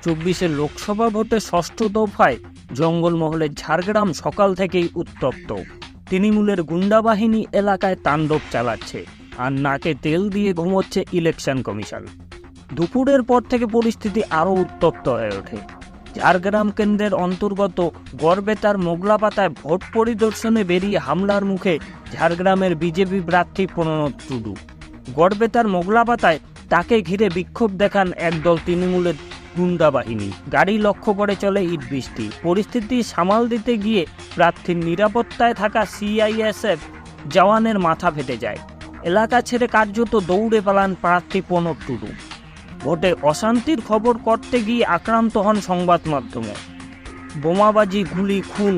2024 লোকসভা ভোটে ষষ্ঠ দফায় জঙ্গলমহলের ঝাড়গ্রাম সকাল থেকেই উত্তপ্ত। তৃণমূলের গুন্ডা বাহিনী এলাকায় তাণ্ডব চালাচ্ছে, আর নাকে তেল দিয়ে ঘুমোচ্ছে ইলেকশন কমিশন। দুপুরের পর থেকে পরিস্থিতি আরও উত্তপ্ত হয়ে ওঠে। ঝাড়গ্রাম কেন্দ্রের অন্তর্গত গড়বেতার মোগলাপাতায় ভোট পরিদর্শনে বেরিয়ে হামলার মুখে ঝাড়গ্রামের বিজেপি প্রার্থী প্রণব টুডু। গড়বেতার মোগলাপাতায় তাকে ঘিরে বিক্ষোভ দেখান একদল তৃণমূলের গুন্ডা বাহিনী। গাড়ি লক্ষ্য করে চলে ইট বৃষ্টি। পরিস্থিতি সামাল দিতে গিয়ে প্রার্থীর নিরাপত্তায় থাকা সিআইএসএফ জওয়ানের মাথা ফেটে যায়। এলাকা ছেড়ে কার্যত দৌড়ে পালান প্রার্থী প্রণব টুডু। ভোটে অশান্তির খবর করতে গিয়ে আক্রান্ত হন সংবাদ মাধ্যমে। বোমাবাজি, গুলি, খুন,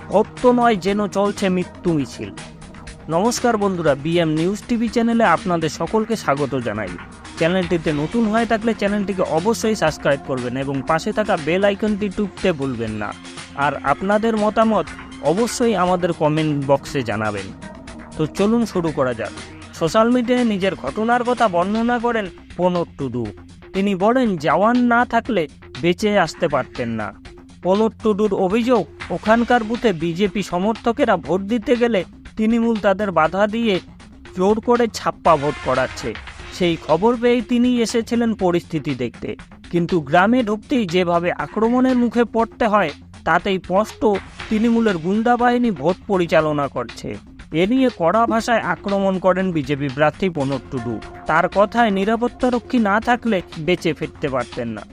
ভোট নয় যেন চলছে মৃত্যু মিছিল। নমস্কার বন্ধুরা, বিএম নিউজ টিভি চ্যানেলে আপনাদের সকলকে স্বাগত জানাই। চ্যানেলটিতে নতুন হয়ে থাকলে চ্যানেলটিকে অবশ্যই সাবস্ক্রাইব করবেন এবং পাশে থাকা বেল আইকনটি টিপতে ভুলবেন না। আর আপনাদের মতামত অবশ্যই আমাদের কমেন্ট বক্সে জানাবেন। তো চলুন শুরু করা যাক। সোশ্যাল মিডিয়ায় নিজের ঘটনার কথা বর্ণনা করেন প্রণব টুডু। তিনি বলেন, জওয়ান না থাকলে বেঁচে আসতে পারতেন না। প্রণব টুডুর অভিযোগ, ওখানকার বুথে বিজেপি সমর্থকেরা ভোট দিতে গেলে তৃণমূল তাদের বাধা দিয়ে জোর করে ছাপ্পা ভোট করাচ্ছে। সেই খবর পেয়েই তিনি এসেছিলেন পরিস্থিতি দেখতে, কিন্তু গ্রামে ঢুকতেই যেভাবে আক্রমণের মুখে পড়তে হয় তাতেই স্পষ্ট তৃণমূলের গুন্ডা বাহিনী ভোট পরিচালনা করছে। এ নিয়ে কড়া ভাষায় আক্রমণ করেন বিজেপি প্রার্থী প্রণব টুডু। তার কথায় নিরাপত্তারক্ষী না থাকলে বেঁচে ফিরতে পারতেন না।